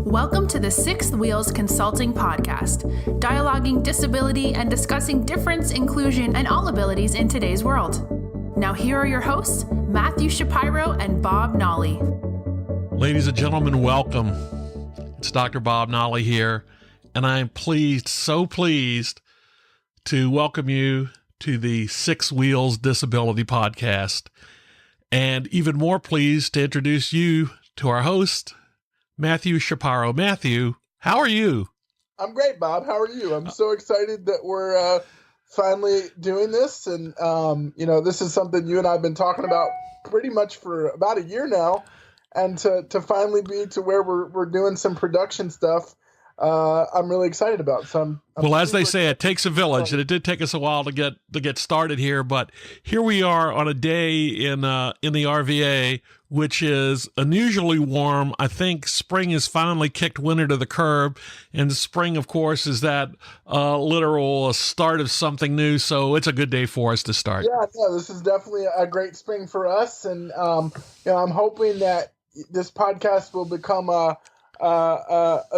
Welcome to the Sixth Wheels Consulting Podcast, dialoguing disability and discussing difference, inclusion, and all abilities in today's world. Now here are your hosts, Matthew Shapiro and Bob Nolley. Ladies and gentlemen, welcome. It's Dr. Bob Nolley here, and I'm pleased, so pleased, to welcome you to the Six Wheels Disability Podcast, and even more pleased to introduce you to our host, Matthew Shapiro. Matthew, how are you? I'm great, Bob. How are you? I'm so excited that we're finally doing this. And, this is something you and I have been talking about pretty much for about a year now. And to finally be to where we're doing some production stuff, I'm really excited about. So I'm well, as they say, it takes a village, and it did take us a while to get started here. But here we are on a day in the RVA, which is unusually warm. I think spring has finally kicked winter to the curb, and spring, of course, is that literal start of something new. So it's a good day for us to start. Yeah, this is definitely a great spring for us, and I'm hoping that this podcast will become a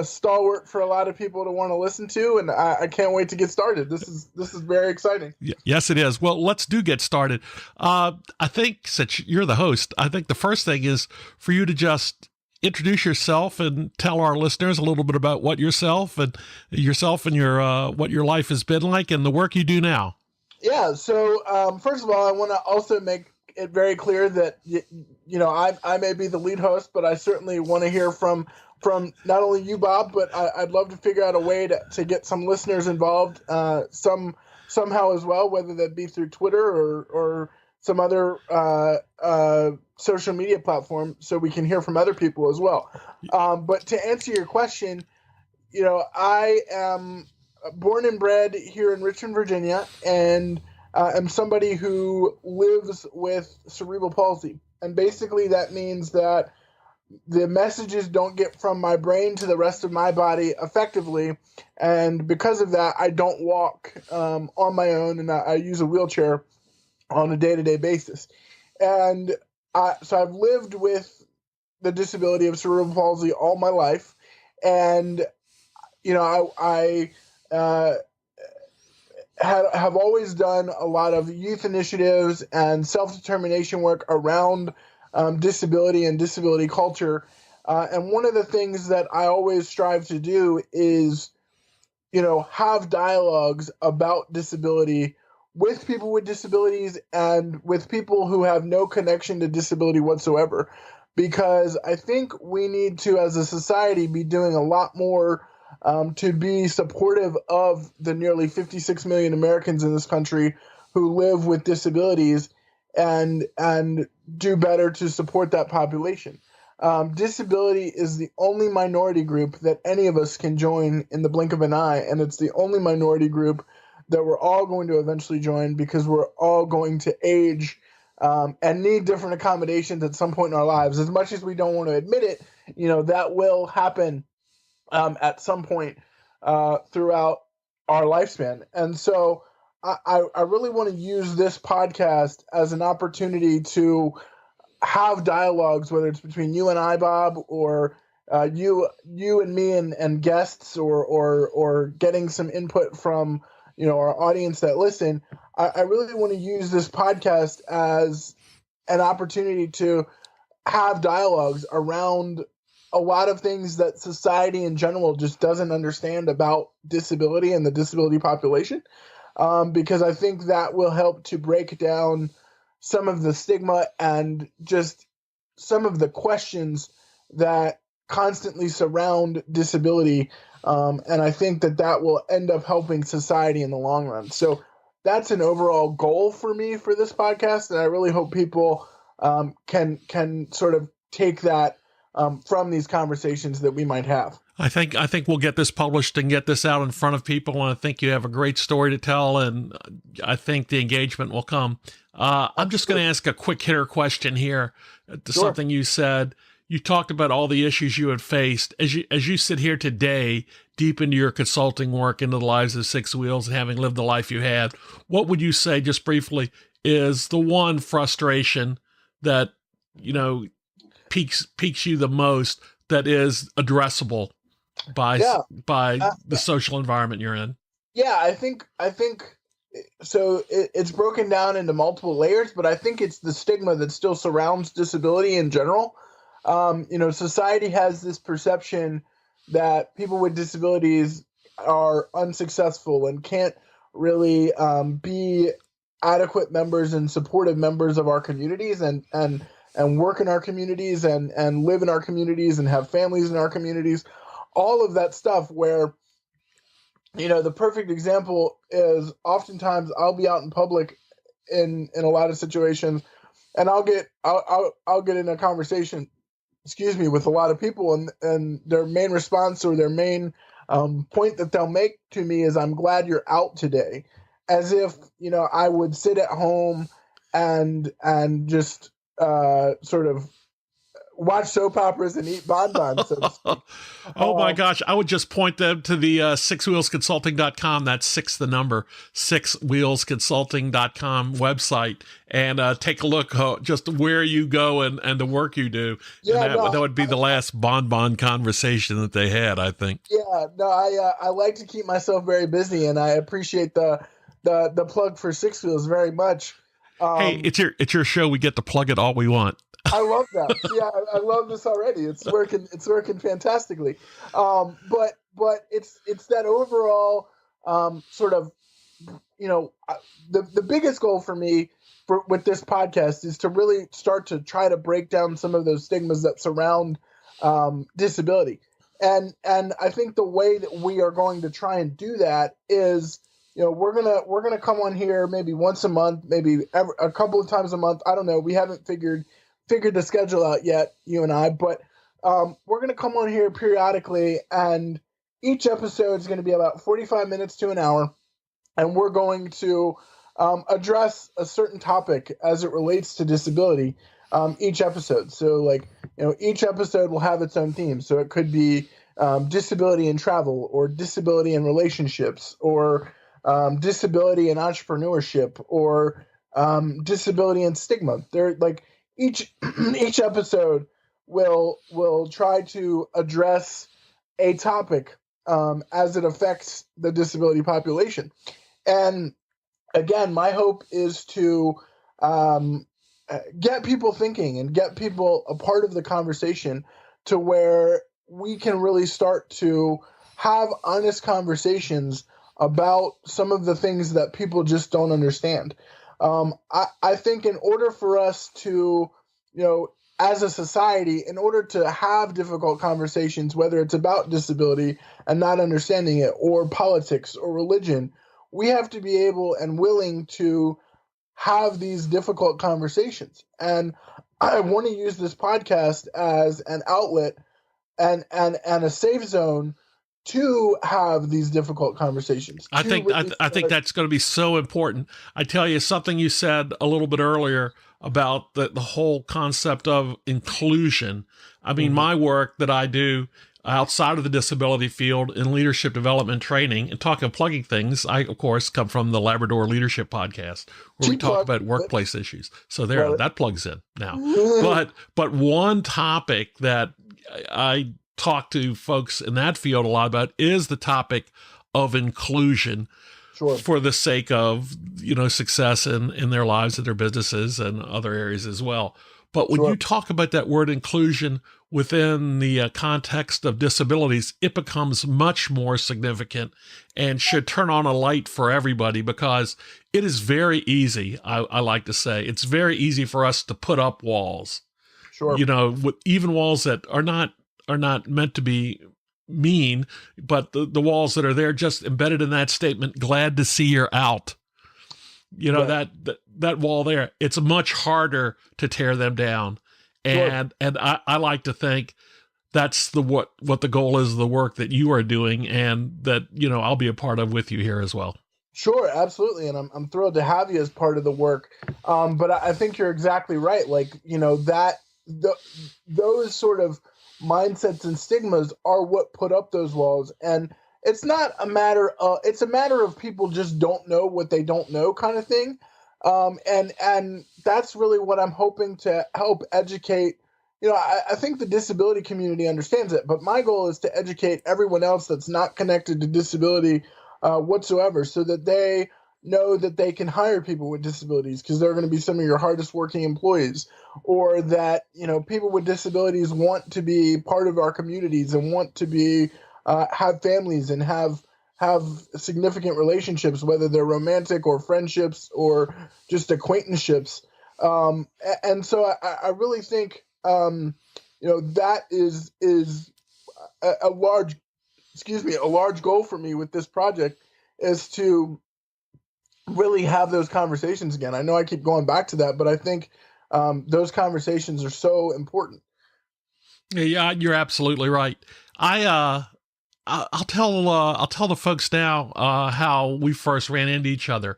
stalwart for a lot of people to want to listen to, and I can't wait to get started. This is very exciting. Yes, it is. Well, let's get started. I think, since you're the host, I think the first thing is for you to just introduce yourself and tell our listeners a little bit about what yourself and your what your life has been like and the work you do now. Yeah. So first of all, I want to also make it very clear that I may be the lead host, but I certainly want to hear from not only you, Bob, but I'd love to figure out a way to get some listeners involved somehow as well, whether that be through Twitter or some other social media platform, so we can hear from other people as well. But to answer your question, I am born and bred here in Richmond, Virginia, and am somebody who lives with cerebral palsy. And basically that means that the messages don't get from my brain to the rest of my body effectively. And because of that, I don't walk on my own, and I use a wheelchair on a day-to-day basis. And so I've lived with the disability of cerebral palsy all my life. And, I have always done a lot of youth initiatives and self-determination work around disability and disability culture. And one of the things that I always strive to do is, have dialogues about disability with people with disabilities and with people who have no connection to disability whatsoever. Because I think we need to, as a society, be doing a lot more to be supportive of the nearly 56 million Americans in this country who live with disabilities, and do better to support that population. Disability is the only minority group that any of us can join in the blink of an eye, and it's the only minority group that we're all going to eventually join, because we're all going to age and need different accommodations at some point in our lives. As much as we don't want to admit it, that will happen at some point throughout our lifespan. And so I really want to use this podcast as an opportunity to have dialogues, whether it's between you and I, Bob, or you and me and guests, or getting some input from our audience that listen. I really want to use this podcast as an opportunity to have dialogues around a lot of things that society in general just doesn't understand about disability and the disability population. Because I think that will help to break down some of the stigma and just some of the questions that constantly surround disability. And I think that will end up helping society in the long run. So that's an overall goal for me for this podcast. And I really hope people can sort of take that from these conversations that we might have. I think we'll get this published and get this out in front of people, and I think you have a great story to tell, and I think the engagement will come. I'm just going to ask a quick hitter question here to Sure. something you said. You talked about all the issues you had faced. As you sit here today, deep into your consulting work, into the lives of Six Wheels, and having lived the life you had, what would you say, just briefly, is the one frustration that piques you the most that is addressable by Yeah. the social environment you're in? Yeah, I think so. It's broken down into multiple layers, but I think it's the stigma that still surrounds disability in general. Society has this perception that people with disabilities are unsuccessful and can't really be adequate members and supportive members of our communities and work in our communities and live in our communities and have families in our communities. All of that stuff where, the perfect example is oftentimes I'll be out in public in a lot of situations, and I'll get in a conversation, with a lot of people, and their main response or their main point that they'll make to me is, "I'm glad you're out today," as if I would sit at home and just sort of watch soap operas and eat bonbons, so to speak. Oh my gosh. I would just point them to the sixwheelsconsulting.com. That's six, the number, sixwheelsconsulting.com website, and take a look just where you go and the work you do. Yeah, and that would be the last bonbon conversation that they had, I think. Yeah, no, I like to keep myself very busy, and I appreciate the plug for Six Wheels very much. Hey, it's your show. We get to plug it all we want. I love that. Yeah, I love this already. It's working fantastically. But it's that overall sort of, the biggest goal for me with this podcast is to really start to try to break down some of those stigmas that surround disability. And I think the way that we are going to try and do that is, we're gonna come on here maybe once a month, maybe a couple of times a month. I don't know. We haven't figured the schedule out yet, you and I, but we're going to come on here periodically, and each episode is going to be about 45 minutes to an hour, and we're going to address a certain topic as it relates to disability each episode. So, each episode will have its own theme. So it could be disability in travel, or disability in relationships, or disability in entrepreneurship, or disability and stigma. They're each episode will try to address a topic as it affects the disability population. And again, my hope is to get people thinking and get people a part of the conversation, to where we can really start to have honest conversations about some of the things that people just don't understand. I think in order for us to, as a society, in order to have difficult conversations, whether it's about disability and not understanding it, or politics or religion, we have to be able and willing to have these difficult conversations. And I want to use this podcast as an outlet and a safe zone to have these difficult conversations. I think that's going to be so important. I tell you, something you said a little bit earlier about the whole concept of inclusion. I mean, my work that I do outside of the disability field in leadership development training, and plugging things, I, of course, come from the Labrador Leadership Podcast, where we talk about workplace issues. So that plugs in now. But one topic that I talk to folks in that field a lot about is the topic of inclusion, for the sake of, success in their lives and their businesses and other areas as well. But when you talk about that word inclusion within the context of disabilities, it becomes much more significant and should turn on a light for everybody, because it is very easy. I like to say it's very easy for us to put up walls, with even walls that are not meant to be mean, but the walls that are there just embedded in that statement, "Glad to see you're out." That wall there, it's much harder to tear them down. And I like to think that's what the goal is of the work that you are doing, and that, I'll be a part of with you here as well. Sure, absolutely. And I'm thrilled to have you as part of the work. But I think you're exactly right. Those sort of mindsets and stigmas are what put up those walls. And it's not a matter of, it's a matter of people just don't know what they don't know, kind of thing. And that's really what I'm hoping to help educate, I think the disability community understands it, but my goal is to educate everyone else that's not connected to disability whatsoever, so that they know that they can hire people with disabilities, because they're going to be some of your hardest working employees, or that, people with disabilities want to be part of our communities and want to be have families and have significant relationships, whether they're romantic or friendships or just acquaintanceships. And so I really think, that is a large goal for me with this project, is to really have those conversations again. I know I keep going back to that, but I think those conversations are so important. Yeah, you're absolutely right. I'll tell the folks now how we first ran into each other.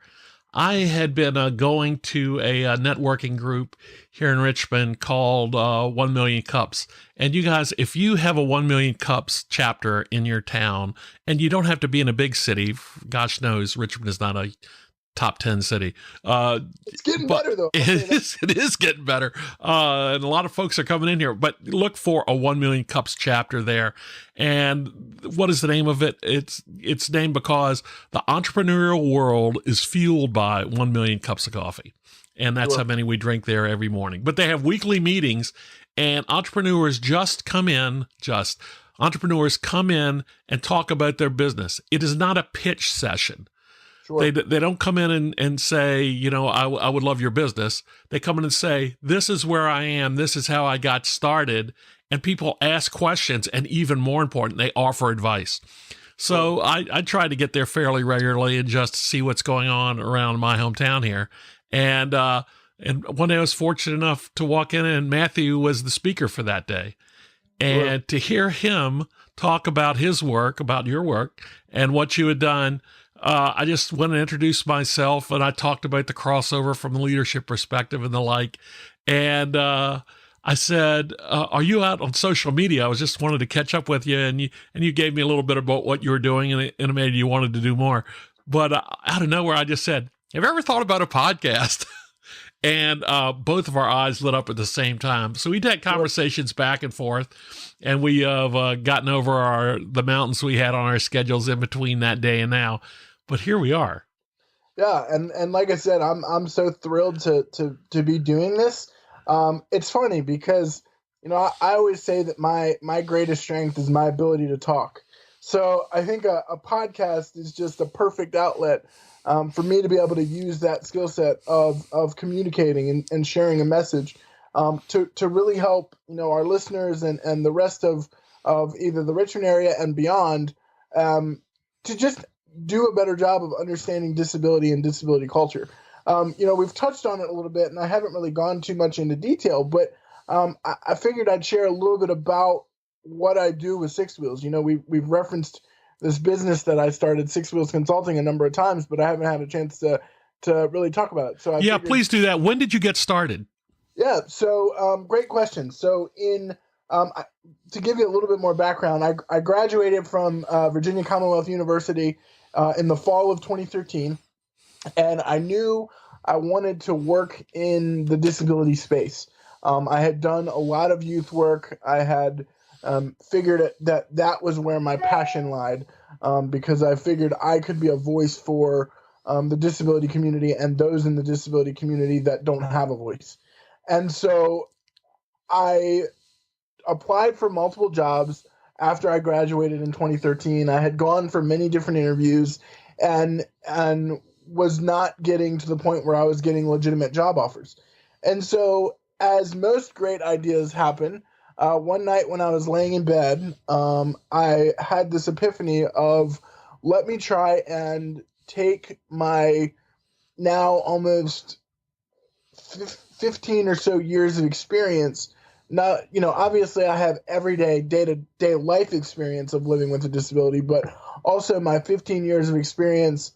I had been going to a networking group here in Richmond called 1 Million Cups. And you guys, if you have a 1 Million Cups chapter in your town, and you don't have to be in a big city, gosh knows Richmond is not a top 10 city. It's getting better though. It is getting better. And a lot of folks are coming in here, but look for a 1 Million Cups chapter there. And what is the name of it? It's named because the entrepreneurial world is fueled by 1 million cups of coffee. And that's how many we drink there every morning. But they have weekly meetings, and entrepreneurs come in and talk about their business. It is not a pitch session. Sure. They don't come in and say, I would love your business. They come in and say, this is where I am. This is how I got started. And people ask questions. And even more important, they offer advice. So I try to get there fairly regularly and just see what's going on around my hometown here. And one day I was fortunate enough to walk in, and Matthew was the speaker for that day. And to hear him talk about his work, about your work, and what you had done, I just went and introduced myself, and I talked about the crossover from the leadership perspective and the like. And I said, are you out on social media? I was just wanted to catch up with you. And you gave me a little bit about what you were doing, and it intimated you wanted to do more. But out of nowhere, I just said, have you ever thought about a podcast? And both of our eyes lit up at the same time. So we'd had conversations back and forth, and we have gotten over the mountains we had on our schedules in between that day and now. But here we are. Yeah, and like I said, I'm so thrilled to be doing this. It's funny because I always say that my greatest strength is my ability to talk. So I think a podcast is just a perfect outlet for me to be able to use that skill set of communicating and sharing a message to really help our listeners and the rest of either the Richmond area and beyond to just do a better job of understanding disability and disability culture. We've touched on it a little bit, and I haven't really gone too much into detail, but I figured I'd share a little bit about what I do with Six Wheels. We've referenced this business that I started, Six Wheels Consulting, a number of times, but I haven't had a chance to really talk about it. So I figured, please do that. When did you get started? Yeah, so great question. So to give you a little bit more background, I graduated from Virginia Commonwealth University in the fall of 2013, and I knew I wanted to work in the disability space. I had done a lot of youth work. I had figured that was where my passion lied, because I figured I could be a voice for the disability community and those in the disability community that don't have a voice. And so I applied for multiple jobs after I graduated in 2013. I had gone for many different interviews and was not getting to the point where I was getting legitimate job offers. And so, as most great ideas happen, one night when I was laying in bed, I had this epiphany of, let me try and take my now almost 15 or so years of experience. Now, obviously I have everyday day-to-day life experience of living with a disability, but also my 15 years of experience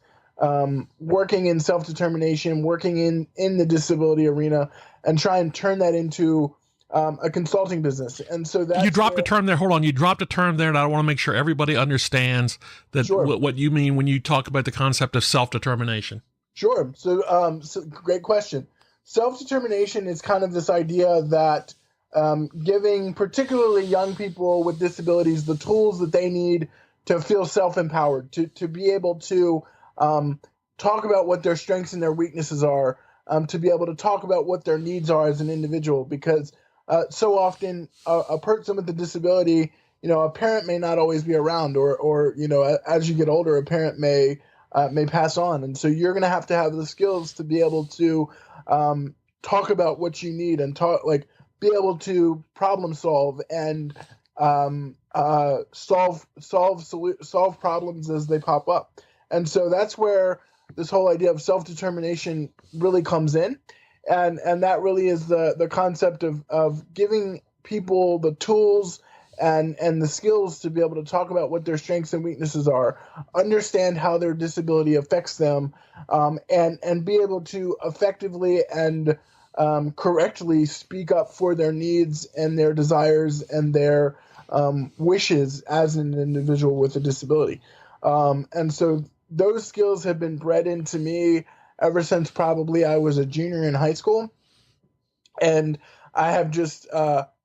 working in self-determination, working in the disability arena, and try and turn that into a consulting business. And so that you dropped a term there. Hold on. You dropped a term there, and I want to make sure everybody understands that what you mean when you talk about the concept of self-determination. Sure. So great question. Self-determination is kind of this idea that giving particularly young people with disabilities the tools that they need to feel self-empowered, to be able to talk about what their strengths and their weaknesses are, to be able to talk about what their needs are as an individual. Because so often a person with a disability, a parent may not always be around, or as you get older, a parent may pass on, and so you're going to have the skills to be able to talk about what you need and be able to problem solve and solve problems as they pop up. And so that's where this whole idea of self-determination really comes in. And that really is the concept of giving people the tools and the skills to be able to talk about what their strengths and weaknesses are, understand how their disability affects them, and be able to effectively and correctly speak up for their needs and their desires and their wishes as an individual with a disability. And so those skills have been bred into me ever since probably I was a junior in high school. And I have just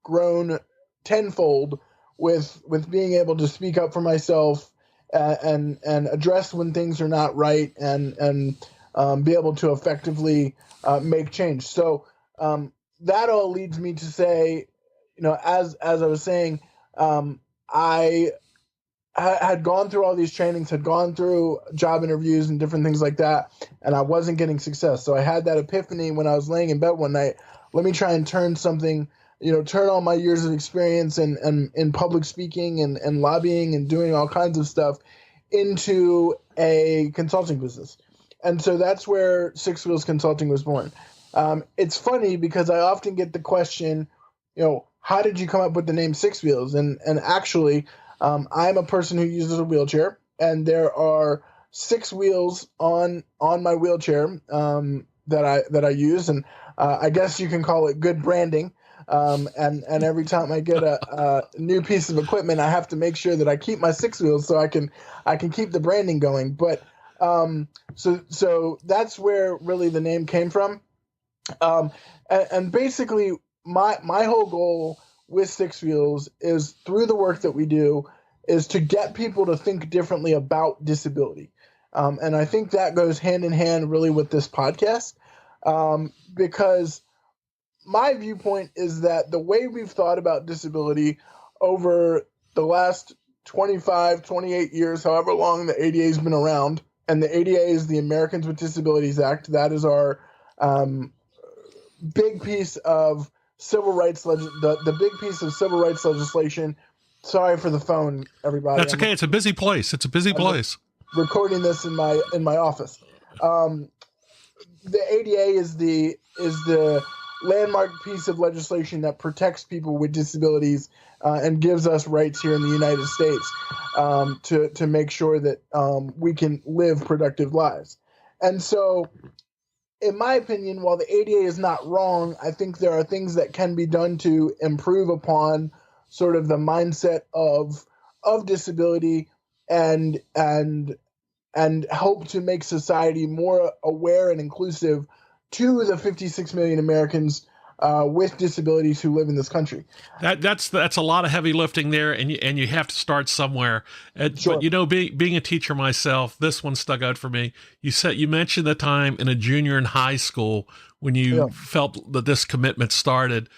grown tenfold with being able to speak up for myself and address when things are not right and be able to effectively make change. So that all leads me to say, as I was saying, I had gone through all these trainings, had gone through job interviews and different things like that, and I wasn't getting success. So I had that epiphany when I was laying in bed one night. Let me try and turn all my years of experience and in public speaking and lobbying and doing all kinds of stuff into a consulting business. And so that's where Six Wheels Consulting was born. It's funny because I often get the question, how did you come up with the name Six Wheels? And actually, I'm a person who uses a wheelchair, and there are 6 wheels on my wheelchair that I use, and I guess you can call it good branding. And every time I get a new piece of equipment, I have to make sure that I keep my 6 wheels so I can keep the branding going. But so that's where really the name came from. And basically my whole goal with Six Wheels is, through the work that we do, is to get people to think differently about disability. And I think that goes hand in hand really with this podcast, because my viewpoint is that the way we've thought about disability over the last 25, 28 years, however long the ADA has been around, and the ADA is the Americans with Disabilities Act. That is our big piece of civil rights, the big piece of civil rights legislation. Sorry for the phone, everybody. That's okay. It's a busy place. I'm recording this in my office. The ADA is the landmark piece of legislation that protects people with disabilities and gives us rights here in the United States to make sure that we can live productive lives. And so, in my opinion, while the ADA is not wrong, I think there are things that can be done to improve upon sort of the mindset of disability and help to make society more aware and inclusive to the 56 million Americans with disabilities who live in this country. That's a lot of heavy lifting there, and you have to start somewhere. Sure. But being a teacher myself, this one stuck out for me. You mentioned the time in a junior in high school when you felt that this commitment started.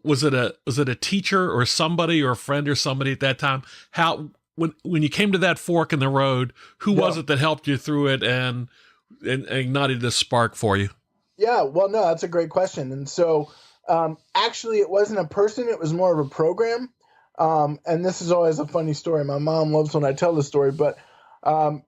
Was it a teacher or somebody or a friend or somebody at that time? How when you came to that fork in the road, who was it that helped you through it and ignited this spark for you? Yeah, well, no, that's a great question. And so actually it wasn't a person, it was more of a program. And this is always a funny story. My mom loves when I tell this story, but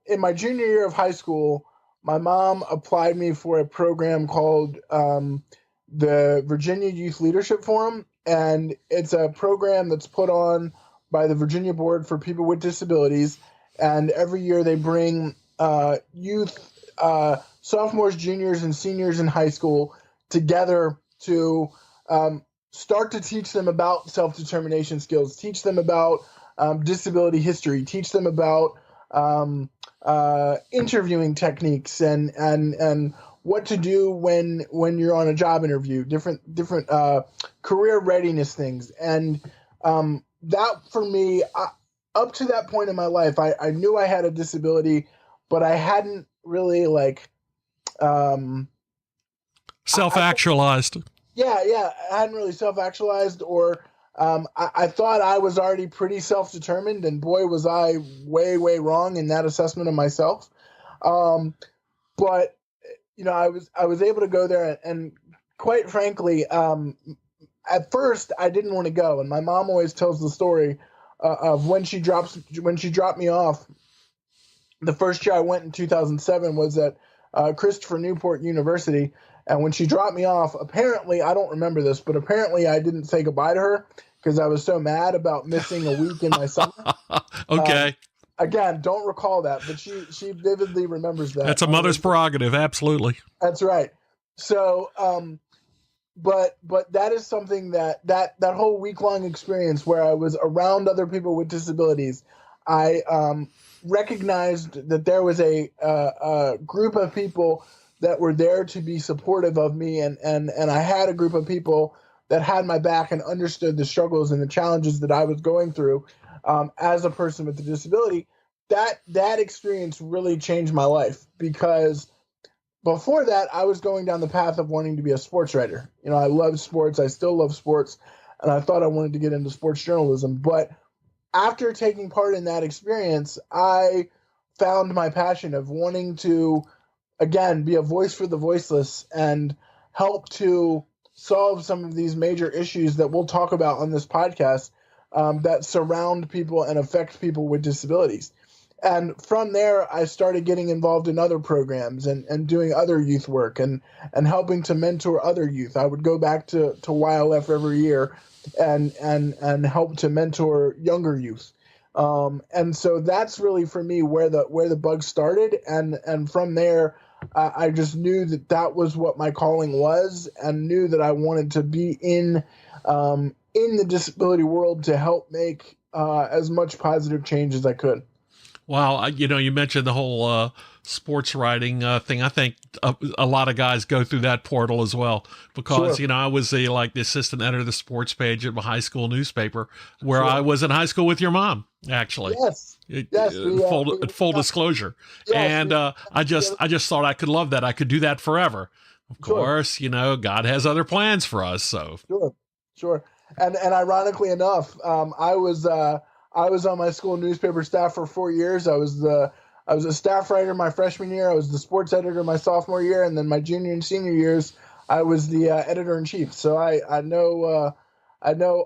in my junior year of high school, my mom applied me for a program called the Virginia Youth Leadership Forum. And it's a program that's put on by the Virginia Board for People with Disabilities. And every year they bring youth sophomores, juniors, and seniors in high school together to start to teach them about self-determination skills, teach them about disability history, teach them about interviewing techniques and what to do when you're on a job interview, different career readiness things. And that for me, up to that point in my life, I knew I had a disability, but I hadn't really self-actualized. I hadn't really self-actualized, or I thought I was already pretty self-determined, and boy, was I way, way wrong in that assessment of myself. But I was able to go there, and quite frankly, at first I didn't want to go. And my mom always tells the story of when she dropped me off. The first year I went in 2007 was at Christopher Newport University. And when she dropped me off, apparently, I don't remember this, but apparently I didn't say goodbye to her because I was so mad about missing a week in my summer. Okay. Again, don't recall that, but she vividly remembers that. That's a mother's prerogative. Absolutely. That's right. So, but that is something that whole week-long experience where I was around other people with disabilities, I recognized that there was a group of people that were there to be supportive of me, and I had a group of people that had my back and understood the struggles and the challenges that I was going through as a person with a disability. That experience really changed my life, because before that I was going down the path of wanting to be a sports writer. I love sports. I still love sports, and I thought I wanted to get into sports journalism. But after taking part in that experience, I found my passion of wanting to, again, be a voice for the voiceless and help to solve some of these major issues that we'll talk about on this podcast that surround people and affect people with disabilities. And from there, I started getting involved in other programs and doing other youth work and helping to mentor other youth. I would go back to YLF every year and help to mentor younger youth. And so that's really, for me, where the bug started. And from there, I just knew that was what my calling was, and knew that I wanted to be in the disability world to help make as much positive change as I could. Wow. You mentioned the whole sports writing thing. I think a lot of guys go through that portal as well, because, Sure. I was the assistant editor of the sports page at my high school newspaper, where Sure. I was in high school with your mom, actually. Yes. Full disclosure. Yes, And I just thought I could love that. I could do that forever. Of course, God has other plans for us. So Sure. And ironically enough, I was on my school newspaper staff for 4 years. I was a staff writer my freshman year. I was the sports editor my sophomore year, and then my junior and senior years, I was the editor in chief. So I know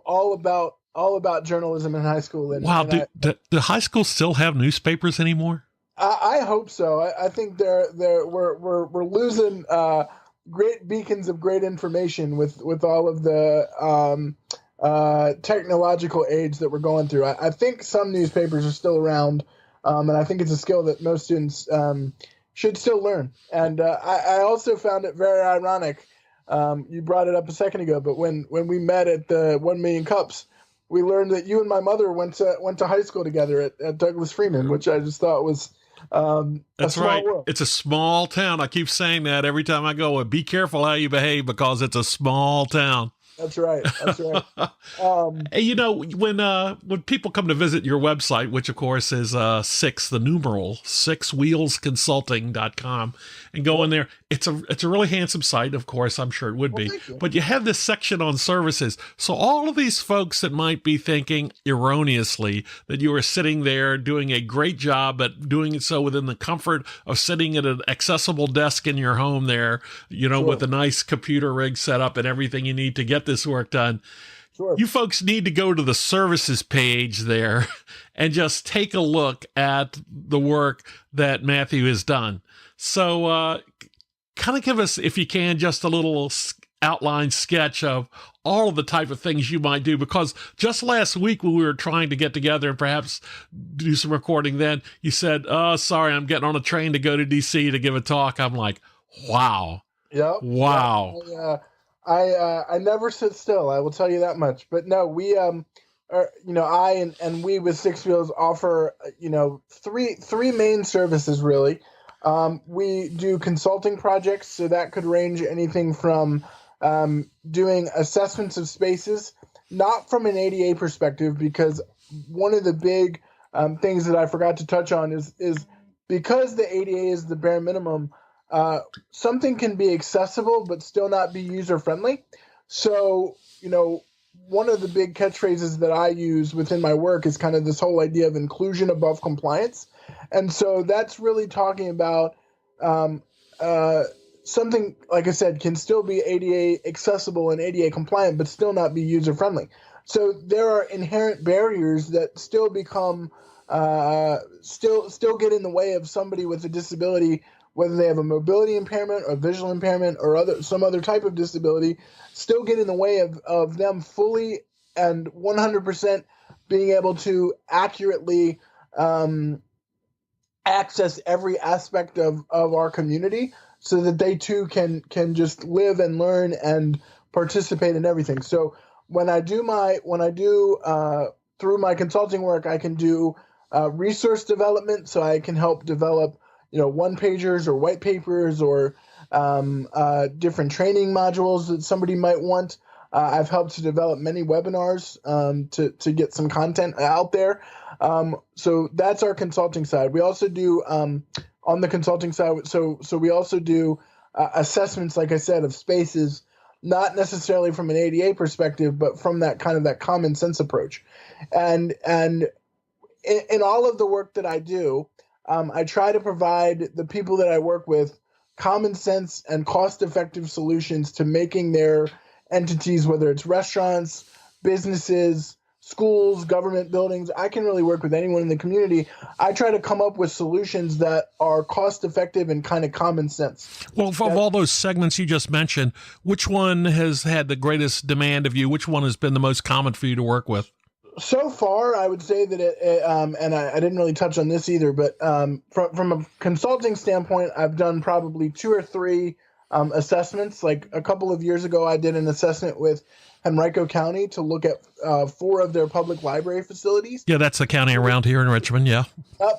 all about journalism in high school. And, wow, and do high schools still have newspapers anymore? I hope so. I think we're losing great beacons of great information with all of the technological age that we're going through. I think some newspapers are still around, and I think it's a skill that most students should still learn. And I also found it very ironic. You brought it up a second ago, but when we met at the 1 Million Cups, we learned that you and my mother went to high school together at Douglas Freeman, which I just thought was that's right. World. It's a small town. I keep saying that every time I go. Be careful how you behave, because it's a small town. That's right. Hey, when people come to visit your website, which of course is the numeral 6wheelsconsulting.com, and go in there, it's a really handsome site. Of course, I'm sure it would be, but you have this section on services. So all of these folks that might be thinking erroneously that you are sitting there doing a great job at doing it so within the comfort of sitting at an accessible desk in your home there, Sure. with a nice computer rig set up and everything you need to get this work done. Sure. You folks need to go to the services page there and just take a look at the work that Matthew has done. So kind of give us, if you can, just a little outline sketch of all of the type of things you might do, because just last week when we were trying to get together and perhaps do some recording, then you said, "Oh, sorry, I'm getting on a train to go to DC to give a talk." I'm like, wow. Yeah. Wow. Yeah. I never sit still. I will tell you that much. But no, we I and we with Six Wheels offer three main services really. We do consulting projects, so that could range anything from doing assessments of spaces, not from an ADA perspective, because one of the big things that I forgot to touch on is because the ADA is the bare minimum, something can be accessible but still not be user-friendly. So, one of the big catchphrases that I use within my work is kind of this whole idea of inclusion above compliance. And so that's really talking about something, like I said, can still be ADA accessible and ADA compliant, but still not be user-friendly. So there are inherent barriers that still become still get in the way of somebody with a disability, whether they have a mobility impairment or visual impairment or some other type of disability, still get in the way of them fully and 100% being able to accurately access every aspect of our community, so that they too can just live and learn and participate in everything. So when I do through my consulting work, I can do resource development, so I can help develop one-pagers or white papers or different training modules that somebody might want. I've helped to develop many webinars to get some content out there. So that's our consulting side. We also do on the consulting side. So we also do assessments, like I said, of spaces, not necessarily from an ADA perspective, but from that common sense approach. And in all of the work that I do, I try to provide the people that I work with common sense and cost-effective solutions to making their entities, whether it's restaurants, businesses, schools, government buildings. I can really work with anyone in the community. I try to come up with solutions that are cost-effective and kind of common sense. Well, of all those segments you just mentioned, which one has had the greatest demand of you? Which one has been the most common for you to work with? So far, I would say that and I didn't really touch on this either, but from a consulting standpoint, I've done probably 2 or 3 assessments. Like a couple of years ago, I did an assessment with Henrico County to look at 4 of their public library facilities. Yeah, that's a county around here in Richmond, yeah.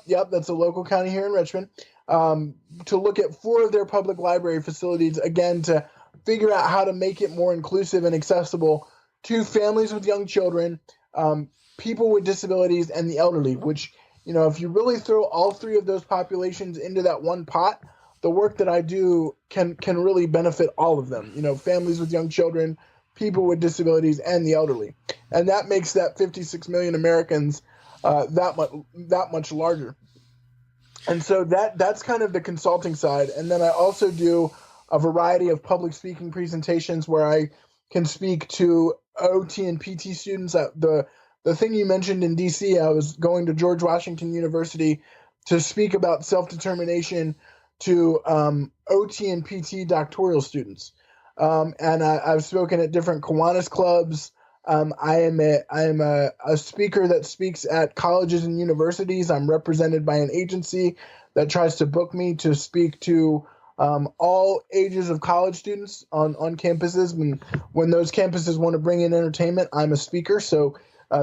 Yep, that's a local county here in Richmond. To look at 4 of their public library facilities, again, to figure out how to make it more inclusive and accessible to families with young children, people with disabilities, and the elderly, which, if you really throw all 3 of those populations into that one pot, the work that I do can really benefit all of them, families with young children, people with disabilities, and the elderly. And that makes that 56 million Americans that much larger. And so that's kind of the consulting side. And then I also do a variety of public speaking presentations where I can speak to OT and PT students. The thing you mentioned in DC, I was going to George Washington University to speak about self-determination to OT and PT doctoral students. And I've spoken at different Kiwanis clubs. I am a speaker that speaks at colleges and universities. I'm represented by an agency that tries to book me to speak to all ages of college students on campuses. When those campuses want to bring in entertainment, I'm a speaker. So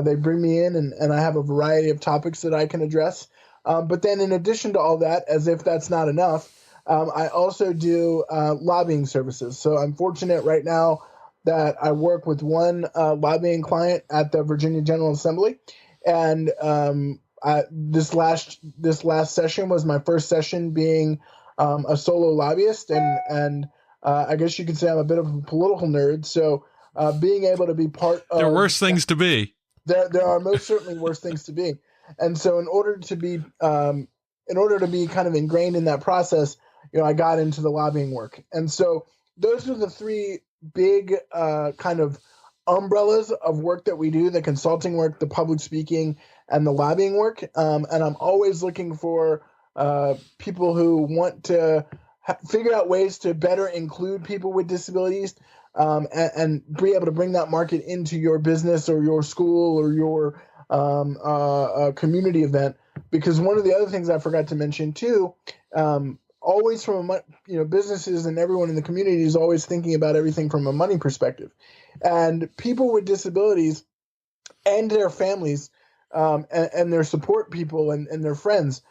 they bring me in, and I have a variety of topics that I can address. But then in addition to all that, as if that's not enough, I also do lobbying services. So I'm fortunate right now that I work with one lobbying client at the Virginia General Assembly. And this last session was my first session being a solo lobbyist. And I guess you could say I'm a bit of a political nerd. So being able to be part of... There are worse things to be. There are most certainly worse things to be. And so in order to be kind of ingrained in that process, I got into the lobbying work. And so those are the 3 big kind of umbrellas of work that we do: the consulting work, the public speaking, and the lobbying work. And I'm always looking for people who want to figure out ways to better include people with disabilities, and be able to bring that market into your business or your school or your community event. Because one of the other things I forgot to mention too, always from businesses and everyone in the community is always thinking about everything from a money perspective, and people with disabilities and their families and their support people and their friends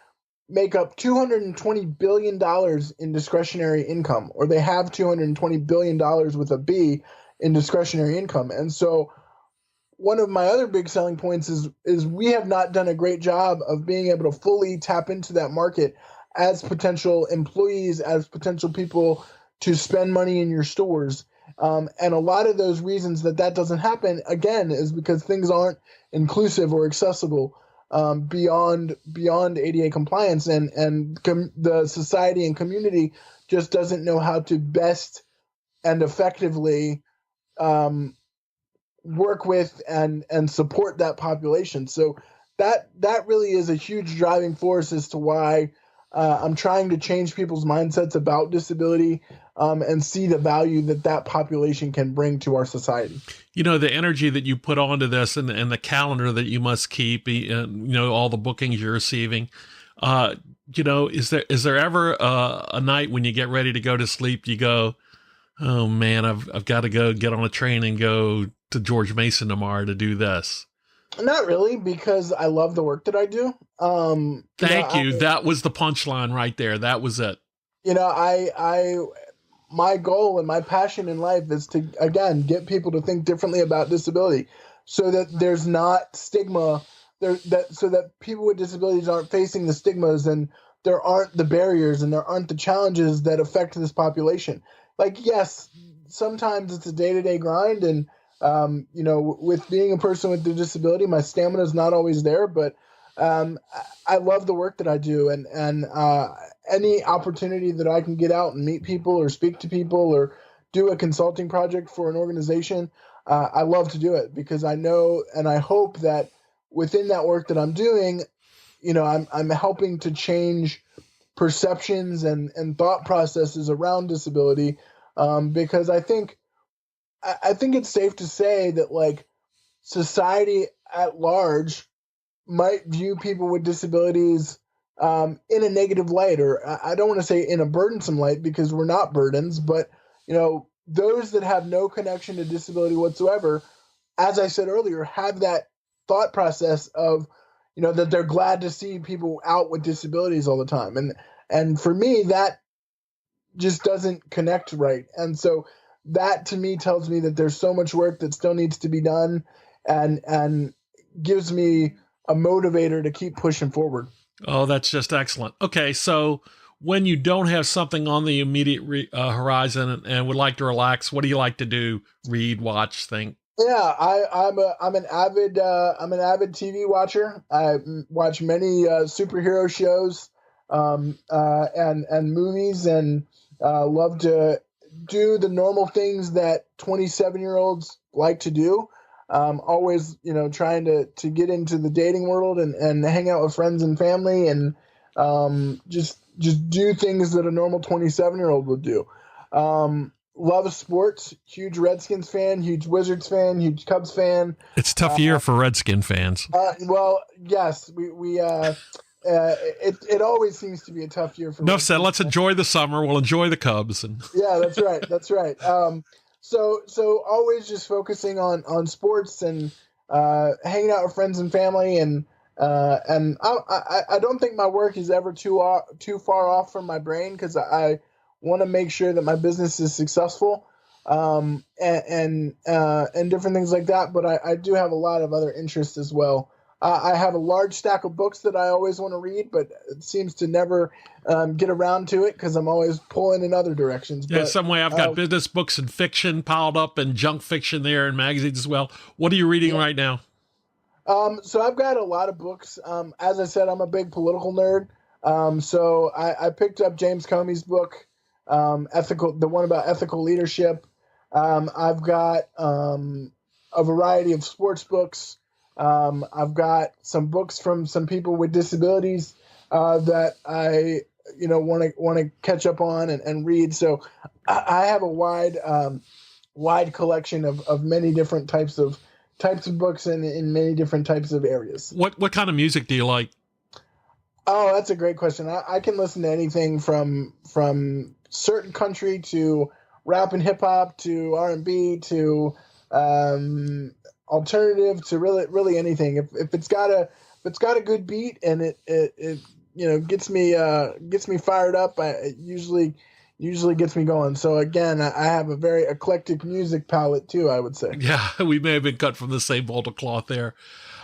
make up $220 billion in discretionary income, or they have $220 billion with a B in discretionary income. And so one of my other big selling points is we have not done a great job of being able to fully tap into that market as potential employees, as potential people to spend money in your stores. And a lot of those reasons that doesn't happen, again, is because things aren't inclusive or accessible beyond ADA compliance, and the society and community just doesn't know how to best and effectively work with and support that population. So that really is a huge driving force as to why I'm trying to change people's mindsets about disability and see the value that population can bring to our society. You know, the energy that you put onto this and the calendar that you must keep, all the bookings you're receiving, is there ever a night when you get ready to go to sleep, you go, oh man, I've got to go get on a train and go to George Mason tomorrow to do this? Not really, because I love the work that I do. Thank you. That was the punchline right there. That was it. My goal and my passion in life is to, again, get people to think differently about disability so that there's not stigma there, so that people with disabilities aren't facing the stigmas, and there aren't the barriers and there aren't the challenges that affect this population. Like, yes, sometimes it's a day-to-day grind, and with being a person with a disability, my stamina is not always there, but I love the work that I do, and any opportunity that I can get out and meet people or speak to people or do a consulting project for an organization, I love to do it, because I know and I hope that within that work that I'm doing, I'm helping to change perceptions and thought processes around disability, because I think it's safe to say that, like, society at large might view people with disabilities in a negative light, or I don't want to say in a burdensome light, because we're not burdens, but those that have no connection to disability whatsoever, as I said earlier, have that thought process of that they're glad to see people out with disabilities all the time, and for me that just doesn't connect right. And so that to me tells me that there's so much work that still needs to be done, and gives me a motivator to keep pushing forward. Oh, that's just excellent. Okay, so when you don't have something on the immediate horizon and would like to relax, what do you like to do? Read, watch, think? Yeah, I'm an avid TV watcher. I watch many superhero shows and movies, and love to do the normal things that 27-year-olds like to do. Always, trying to get into the dating world and hang out with friends and family, and just do things that a normal 27-year-old would do. Love sports, huge Redskins fan, huge Wizards fan, huge Cubs fan. It's a tough year for Redskin fans. Well, yes, it always seems to be a tough year for. Enough said. Let's enjoy the summer. We'll enjoy the Cubs. Yeah, that's right. That's right. So always just focusing on sports and hanging out with friends and family, and I don't think my work is ever too far off from my brain, because I want to make sure that my business is successful, and different things like that. But I do have a lot of other interests as well. I have a large stack of books that I always want to read, but it seems to never get around to it because I'm always pulling in other directions. Yeah, but, some way I've got business books and fiction piled up, and junk fiction there, and magazines as well. What are you reading right now? So I've got a lot of books. As I said, I'm a big political nerd. So I picked up James Comey's book, the one about ethical leadership. I've got a variety of sports books. I've got some books from some people with disabilities that I want to catch up on and read. So I have a wide collection of many different types of books in many different types of areas. What kind of music do you like? Oh, that's a great question. I can listen to anything from certain country to rap and hip hop to R&B to alternative to really anything. If it's got a good beat and it gets me fired up. It usually gets me going. So again, I have a very eclectic music palette too, I would say. Yeah, we may have been cut from the same mold of cloth there.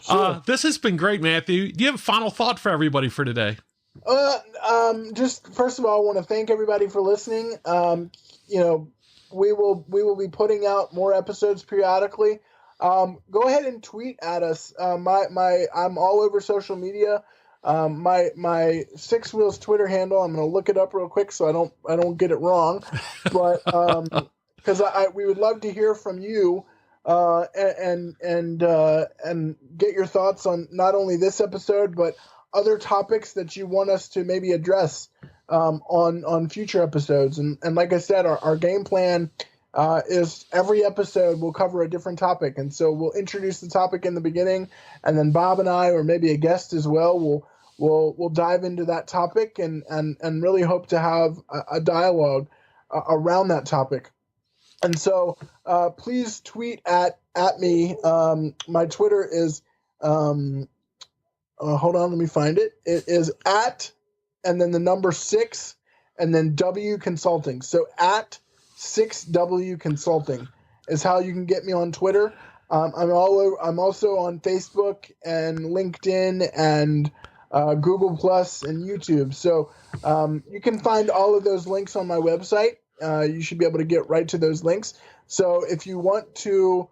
Sure. This has been great, Matthew. Do you have a final thought for everybody for today? Just first of all, I want to thank everybody for listening. We will be putting out more episodes periodically. Go ahead and tweet at us. I'm all over social media. My Six Wheels Twitter handle, I'm going to look it up real quick so I don't get it wrong, but because we would love to hear from you and get your thoughts on not only this episode but other topics that you want us to maybe address on future episodes. And like I said, our game plan is every episode we'll cover a different topic, and so we'll introduce the topic in the beginning, and then Bob and I, or maybe a guest as well, we'll dive into that topic and really hope to have a dialogue around that topic. And so please tweet at me. My Twitter is hold on, let me find it. It is at, and then the number 6, and then W Consulting. So at 6W Consulting is how you can get me on Twitter. I'm also on Facebook and LinkedIn and Google Plus and YouTube. So you can find all of those links on my website. You should be able to get right to those links. So if you want to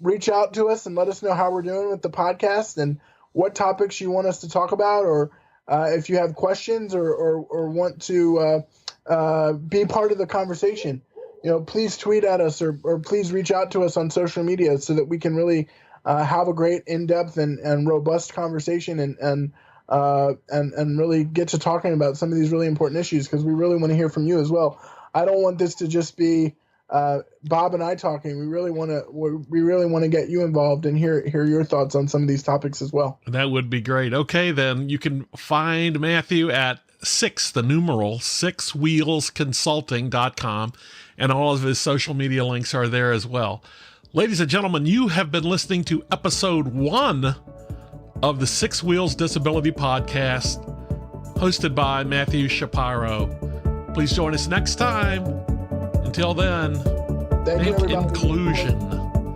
reach out to us and let us know how we're doing with the podcast and what topics you want us to talk about, or if you have questions or want to be part of the conversation, please tweet at us or please reach out to us on social media so that we can really have a great in-depth and robust conversation and really get to talking about some of these really important issues, because we really want to hear from you as well. I don't want this to just be Bob and I talking. We really want to get you involved and hear your thoughts on some of these topics as well. That would be great. Okay, then you can find Matthew at 6wheelsconsulting.com, and all of his social media links are there as well. Ladies and gentlemen, you have been listening to episode 1 of the Six Wheels Disability Podcast, hosted by Matthew Shapiro. Please join us next time. Until then, thank you, everybody. Inclusion.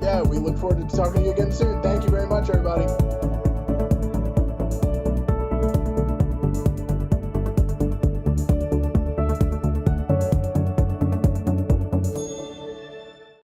Yeah, we look forward to talking to you again soon. Thank you very much, everybody.